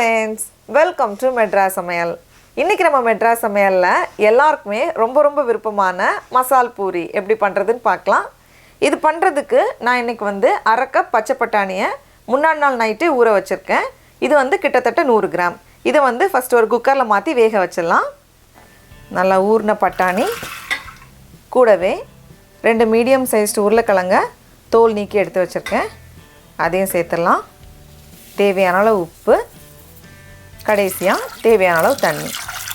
friends, welcome to Madras Samayal. இன்னைக்கு நம்ம மெட்ராஸ் சமையல்ல எல்லாருக்குமே ரொம்ப விருப்பமான மசால் பூரி எப்படி பண்றதுன்னு பார்க்கலாம். இது பண்றதுக்கு நான் இன்னைக்கு அரை கப் பச்சை பட்டாணியை முன்னாடி நாள் நைட்டு ஊற வச்சிருக்கேன். இது கிட்டத்தட்ட 100 கிராம். இதை ஃபர்ஸ்ட் ஒரு குக்கர்ல மாத்தி வேக வச்சிடலாம். நல்லா ஊர்ன பட்டாணி கூடவே 2 மீடியம் சைஸ்டு உருளைக்கிழங்க தோல் நீக்கி எடுத்து வச்சிருக்கேன். அதையும் சேர்த்துடலாம். தேவையான அளவு உப்பு, கடைசியாக தேவையான அளவு தண்ணி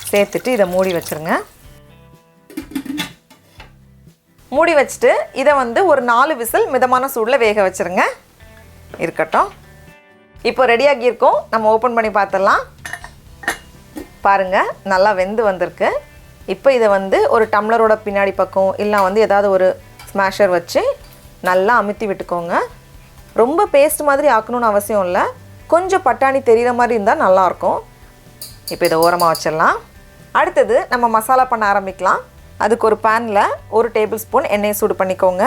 சேர்த்துட்டு இதை மூடி வச்சுருங்க. மூடி வச்சுட்டு இதை ஒரு 4 விசில் மிதமான சூடில் வேக வச்சுருங்க. இருக்கட்டும். இப்போ ரெடியாகி இருக்கோம். நம்ம ஓப்பன் பண்ணி பார்த்துடலாம். பாருங்கள், நல்லா வெந்து வந்திருக்கு. இப்போ இதை ஒரு டம்ளரோட பின்னாடி பக்கம் இல்லை ஏதாவது ஒரு ஸ்மாஷர் வச்சு நல்லா அமுத்தி விட்டுக்கோங்க. ரொம்ப பேஸ்ட் மாதிரி ஆக்கணும்னு அவசியம் இல்லை. கொஞ்சம் பட்டாணி தெரிகிற மாதிரி இருந்தால் நல்லாயிருக்கும். இப்போ இதை ஓரமாக வச்சிடலாம். அடுத்தது நம்ம மசாலா பண்ண ஆரம்பிக்கலாம். அதுக்கு ஒரு பேனில் 1 டேபிள் ஸ்பூன் எண்ணெயை சூடு பண்ணிக்கோங்க.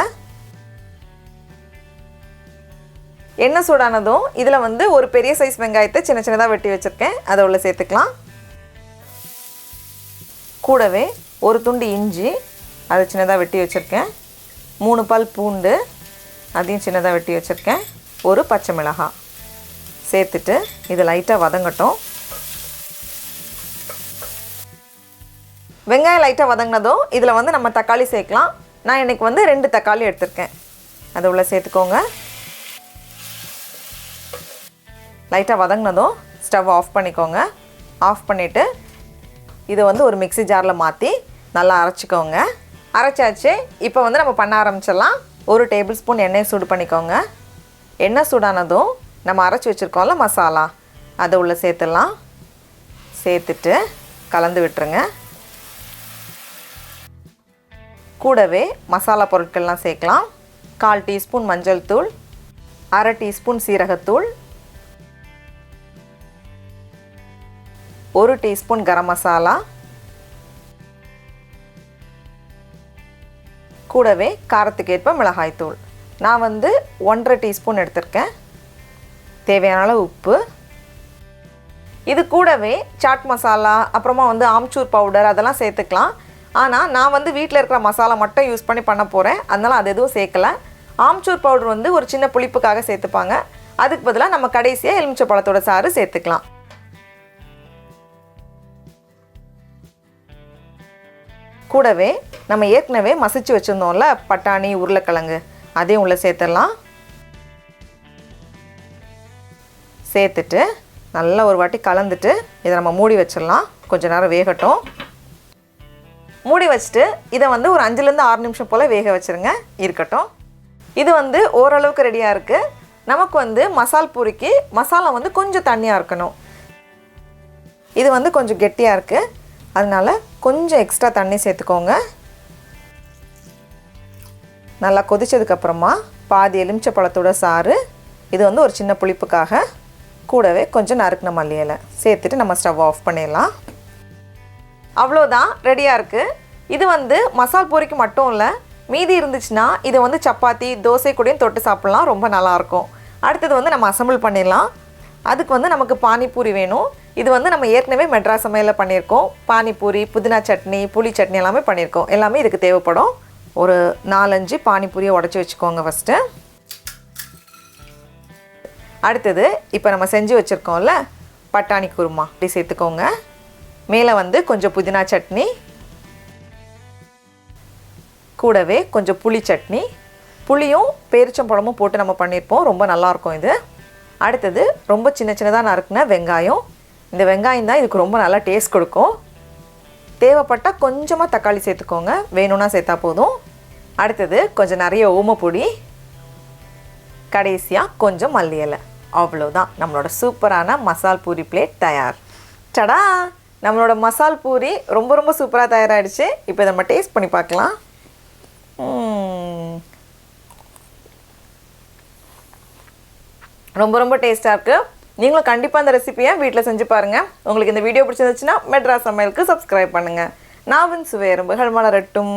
எண்ணெய் சூடானதும் இதில் ஒரு பெரிய சைஸ் வெங்காயத்தை சின்னதாக வெட்டி வச்சுருக்கேன். அதை உள்ள சேர்த்துக்கலாம். கூடவே ஒரு துண்டு இஞ்சி, அதை சின்னதாக வெட்டி வச்சுருக்கேன். 3 பல் பூண்டு, அதையும் சின்னதாக வெட்டி வச்சுருக்கேன். ஒரு பச்சை மிளகாய் சேர்த்துட்டு இது லைட்டாக வதங்கட்டும். வெங்காயம் லைட்டாக வதங்கினதும் இதில் நம்ம தக்காளி சேர்க்கலாம். நான் இன்றைக்கி 2 தக்காளி எடுத்திருக்கேன். அதை உள்ளே சேர்த்துக்கோங்க. லைட்டாக வதங்கினதும் ஸ்டவ் ஆஃப் பண்ணிக்கோங்க. ஆஃப் பண்ணிவிட்டு இதை ஒரு மிக்ஸி ஜாரில் மாற்றி நல்லா அரைச்சிக்கோங்க. அரைச்சாச்சு. இப்போ நம்ம பண்ண ஆரம்பிச்சிடலாம். 1 டேபிள் ஸ்பூன் எண்ணெயை சூடு பண்ணிக்கோங்க. எண்ணெய் சூடானதும் நம்ம அரைச்சி வச்சுருக்கோம்ல மசாலா, அதை உள்ளே சேர்த்துடலாம். சேர்த்துட்டு கலந்து விட்டுருங்க. கூடவே மசாலா பொருட்கள்லாம் சேர்க்கலாம். 1/4 டீஸ்பூன் மஞ்சள் தூள், அரை டீஸ்பூன் சீரகத்தூள், 1 டீஸ்பூன் கரம் மசாலா, கூடவே காரத்துக்கு ஏற்ப மிளகாய்த்தூள். நான் 1/2 டீஸ்பூன் எடுத்திருக்கேன். தேவையான அளவு உப்பு. இது கூடவே சாட் மசாலா, அப்புறமா ஆம்ச்சூர் பவுடர் அதெல்லாம் சேர்த்துக்கலாம். ஆனால் நான் வீட்டில் இருக்கிற மசாலா மட்டும் யூஸ் பண்ணி பண்ண போகிறேன். அதனால் அது எதுவும் சேர்க்கலை. ஆம்ச்சூர் பவுடர் ஒரு சின்ன புளிப்புக்காக சேர்த்துப்பாங்க. அதுக்கு பதிலாக நம்ம கடைசியாக எலுமிச்சை பழத்தோட சாறு சேர்த்துக்கலாம். கூடவே நம்ம ஏற்கனவே மசிச்சு வச்சுருந்தோம்ல பட்டாணி உருளைக்கிழங்கு, அதையும் உள்ளே சேர்த்துடலாம். சேர்த்துட்டு நல்லா ஒரு வாட்டி கலந்துட்டு இதை நம்ம மூடி வச்சிடலாம். கொஞ்சம் நேரம் வேகட்டும். மூடி வச்சுட்டு இதை ஒரு 5லேருந்து 6 நிமிஷம் போல் வேக வச்சுருங்க. இருக்கட்டும். இது ஓரளவுக்கு ரெடியாக இருக்குது. நமக்கு மசால் பூரிக்கு மசாலா கொஞ்சம் தண்ணியாக இருக்கணும். இது கொஞ்சம் கெட்டியாக இருக்குது. அதனால் கொஞ்சம் எக்ஸ்ட்ரா தண்ணி சேர்த்துக்கோங்க. நல்லா கொதிச்சதுக்கப்புறமா பாதி எலுமிச்சை பழத்தோட சாறு, இது ஒரு சின்ன புளிப்புக்காக, கூடவே கொஞ்சம் நறுக்கின மல்லி இலை சேர்த்துட்டு நம்ம ஸ்டவ் ஆஃப் பண்ணிடலாம். அவ்வளோதான், ரெடியாக இருக்குது. இது மசால் பூரிக்கு மட்டும் இல்லை, மீதி இருந்துச்சுன்னா இதை சப்பாத்தி தோசை கூடயும் தொட்டு சாப்பிட்லாம். ரொம்ப நல்லாயிருக்கும். அடுத்தது நம்ம அசம்பிள் பண்ணிடலாம். அதுக்கு நமக்கு பானிபூரி வேணும். இது நம்ம ஏற்கனவே மெட்ராஸ் சமையலில் பண்ணியிருக்கோம். பானிபூரி, புதினா சட்னி, புளி சட்னி எல்லாமே பண்ணியிருக்கோம். எல்லாமே இதுக்கு தேவைப்படும். ஒரு 4-5 பானிபூரியை உடச்சி வச்சுக்கோங்க ஃபஸ்ட்டு. அடுத்தது இப்போ நம்ம செஞ்சு வச்சுருக்கோம்ல பட்டாணி குருமா, அப்படி சேர்த்துக்கோங்க. மேலே கொஞ்சம் புதினா சட்னி, கூடவே கொஞ்சம் புளி சட்னி, புளியும் பேரிச்சம்பழமும் போட்டு நம்ம பண்ணியிருப்போம். ரொம்ப நல்லாயிருக்கும் இது. அடுத்தது ரொம்ப சின்னதாக நறுக்குன வெங்காயம். இந்த வெங்காயம் தான் இதுக்கு ரொம்ப நல்லா டேஸ்ட் கொடுக்கும். தேவைப்பட்டால் கொஞ்சமாக தக்காளி சேர்த்துக்கோங்க, வேணும்னா சேர்த்தா போதும். அடுத்தது கொஞ்சம் நிறைய ஓமப்பொடி, கடைசியாக கொஞ்சம் மல்லி இலை. அவ்வளோதான், நம்மளோட சூப்பரான மசால் பூரி பிளேட் தயார். டடா, நம்மளோட மசால் பூரி ரொம்ப சூப்பராக தயாராகிடுச்சு. இப்போ இதை நம்ம டேஸ்ட் பண்ணி பார்க்கலாம். ரொம்ப டேஸ்ட்டாக இருக்குது. நீங்களும் கண்டிப்பாக அந்த ரெசிபியை வீட்டில் செஞ்சு பாருங்கள். உங்களுக்கு இந்த வீடியோ பிடிச்சிருந்துச்சுன்னா மெட்ராஸ் சமையலுக்கு சப்ஸ்கிரைப் பண்ணுங்கள். நாவின் சுவை எறும்புகள் மலரட்டும்.